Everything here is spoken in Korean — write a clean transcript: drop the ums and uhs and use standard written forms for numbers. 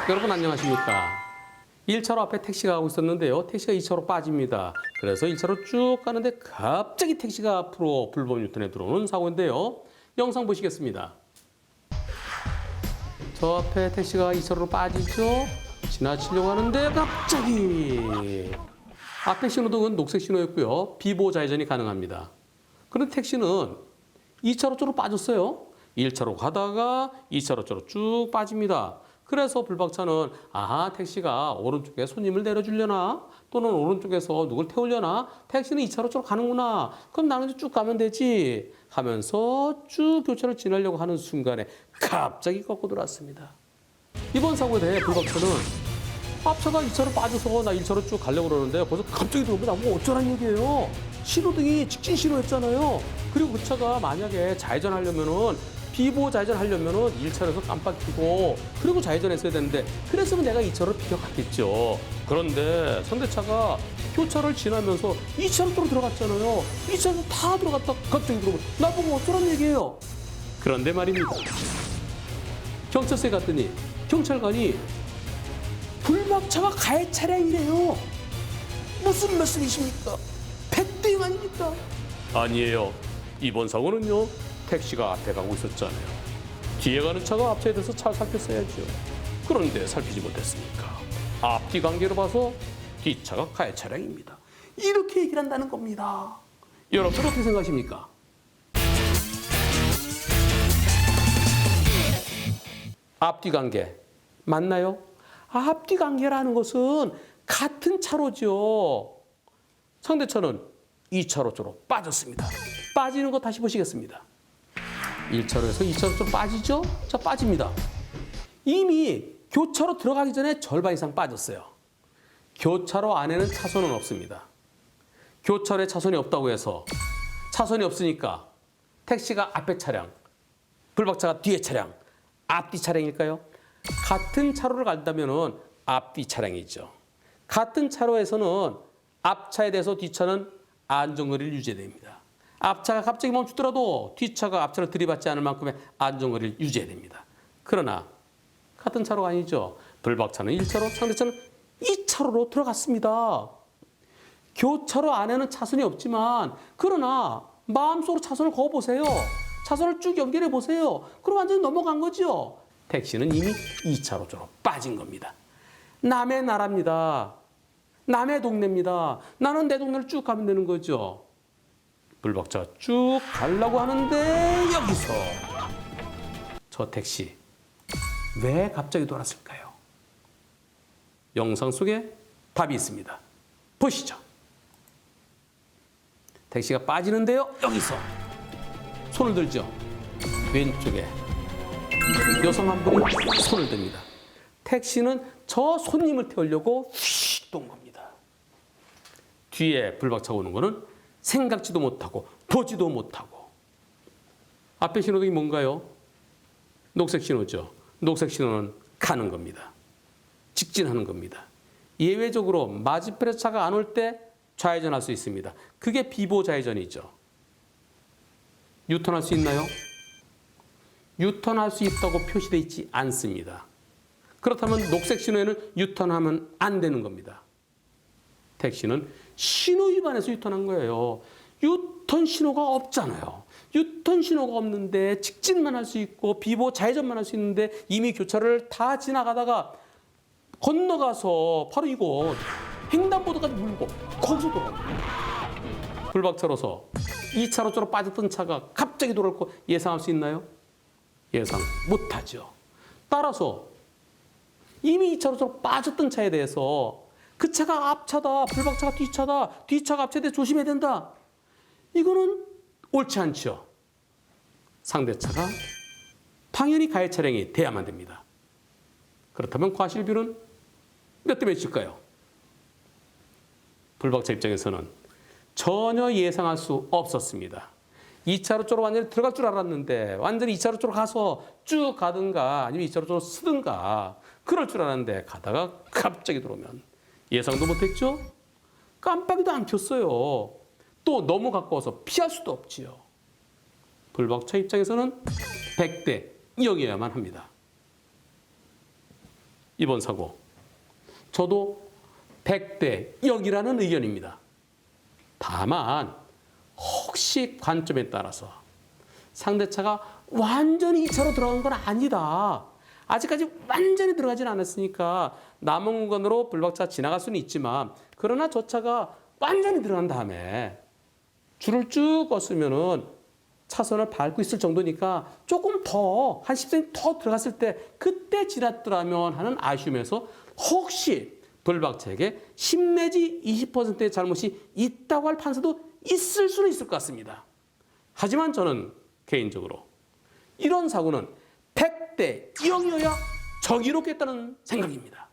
여러분 안녕하십니까? 1차로 앞에 택시가 가고 있었는데요. 택시가 2차로 빠집니다. 그래서 1차로 쭉 가는데 갑자기 택시가 앞으로 불법 유턴에 들어오는 사고인데요. 영상 보시겠습니다. 저 앞에 택시가 2차로로 빠지죠. 지나치려고 하는데 갑자기 앞에 신호등은 녹색 신호였고요. 비보호 좌회전이 가능합니다. 그런데 택시는 2차로 쪽으로 빠졌어요. 1차로 가다가 2차로 쪽으로 쭉 빠집니다. 그래서 불박차는 택시가 오른쪽에 손님을 내려주려나 또는 오른쪽에서 누굴 태우려나 택시는 2차로 쪽으로 가는구나. 그럼 나는 쭉 가면 되지 하면서 쭉 교차를 지나려고 하는 순간에 갑자기 꺾고 들어왔습니다. 이번 사고에 대해 불박차는 앞차가 2차로 빠져서 나 1차로 쭉 가려고 그러는데 거기서 갑자기 들어오면 나보고 어쩌란 얘기예요. 신호등이 직진 신호였잖아요. 그리고 그 차가 만약에 좌회전하려면은 비보호 좌회전하려면은 1차로에서 깜빡이고 그리고 좌회전했어야 되는데 그랬으면 내가 2차로 비켜갔겠죠. 그런데 상대차가 교차를 지나면서 2차로 쪽으로 들어갔잖아요. 2차로 다 들어갔다 갑자기 들어오면 나보고 어쩌란 얘기예요. 그런데 말입니다. 경찰서에 갔더니 경찰관이 불박차가 가해 차량이래요. 무슨 말씀이십니까? 백대행 아닙니까? 아니에요. 이번 사고는요. 택시가 앞에 가고 있었잖아요. 뒤에 가는 차가 앞차에 대해서 잘 살폈어야죠. 그런데 살피지 못했으니까 앞뒤 관계로 봐서 뒷차가 가해 차량입니다. 이렇게 얘기를 한다는 겁니다. 여러분 어떻게 생각하십니까? 앞뒤 관계 맞나요? 앞뒤 관계라는 것은 같은 차로죠. 상대차는 2차로 쪽으로 빠졌습니다. 빠지는 거 다시 보시겠습니다. 1차로에서 2차로 좀 빠지죠? 자, 빠집니다. 이미 교차로 들어가기 전에 절반 이상 빠졌어요. 교차로 안에는 차선은 없습니다. 교차로에 차선이 없다고 해서 차선이 없으니까 택시가 앞에 차량, 불박차가 뒤에 차량, 앞뒤 차량일까요? 같은 차로를 간다면 앞뒤 차량이죠. 같은 차로에서는 앞차에 대해서 뒷차는 안전거리를 유지해야 됩니다. 앞차가 갑자기 멈추더라도 뒷차가 앞차를 들이받지 않을 만큼의 안전거리를 유지해야 됩니다. 그러나 같은 차로가 아니죠. 불박차는 1차로, 상대차는 2차로로 들어갔습니다. 교차로 안에는 차선이 없지만 그러나 마음속으로 차선을 그어보세요. 차선을 쭉 연결해 보세요. 그럼 완전히 넘어간 거죠. 택시는 이미 2차로 쪽으로 빠진 겁니다. 남의 나라입니다. 남의 동네입니다. 나는 내 동네를 쭉 가면 되는 거죠. 불박차가 쭉 가려고 하는데 여기서 저 택시 왜 갑자기 돌았을까요? 영상 속에 답이 있습니다. 보시죠. 택시가 빠지는데요. 여기서 손을 들죠. 왼쪽에 여성 한 분이 손을 듭니다. 택시는 저 손님을 태우려고 휙 돈 겁니다. 뒤에 불박차가 오는 거는 생각지도 못하고 보지도 못하고. 앞에 신호등이 뭔가요? 녹색 신호죠. 녹색 신호는 가는 겁니다. 직진하는 겁니다. 예외적으로 맞은편에 차가 안 올 때 좌회전할 수 있습니다. 그게 비보호 좌회전이죠. 유턴할 수 있나요? 유턴할 수 있다고 표시되어 있지 않습니다. 그렇다면 녹색 신호에는 유턴하면 안 되는 겁니다. 택시는 신호 위반해서 유턴한 거예요. 유턴 신호가 없잖아요. 유턴 신호가 없는데 직진만 할 수 있고 비보호 좌회전만 할 수 있는데 이미 교차를 다 지나가다가 건너가서 바로 이곳 횡단보도까지 물고 거기서 돌아갑니다. 불박차로서 2차로 쪽으로 빠졌던 차가 갑자기 돌아올 거 예상할 수 있나요? 예상 못하죠. 따라서 이미 2차로 쪽으로 빠졌던 차에 대해서 그 차가 앞차다, 불박차가 뒷차다, 뒷차가 앞차에 대해 조심해야 된다. 이거는 옳지 않죠. 상대차가 당연히 가해 차량이 돼야만 됩니다. 그렇다면 과실비율은 몇 대 몇일까요? 불박차 입장에서는 전혀 예상할 수 없었습니다. 2차로 쪽으로 완전히 들어갈 줄 알았는데 완전히 2차로 쪽으로 가서 쭉 가든가 아니면 2차로 쪽으로 쓰든가 그럴 줄 알았는데 가다가 갑자기 들어오면 예상도 못했죠? 깜빡이도 안 켰어요. 또 너무 가까워서 피할 수도 없지요. 불박차 입장에서는 100대 0이어야만 합니다. 이번 사고. 저도 100대 0이라는 의견입니다. 다만 혹시 관점에 따라서 상대차가 완전히 2차로 들어간 건 아니다. 아직까지 완전히 들어가진 않았으니까 남은 공간으로 블박차 지나갈 수는 있지만 그러나 저 차가 완전히 들어간 다음에 줄을 쭉 껐으면은 차선을 밟고 있을 정도니까 조금 더, 한 10cm 더 들어갔을 때 그때 지났더라면 하는 아쉬움에서 혹시 블박차에게 10 내지 20%의 잘못이 있다고 할 판사도 있을 수는 있을 것 같습니다. 하지만 저는 개인적으로 이런 사고는 100대 0이어야 정의롭겠다는 생각입니다.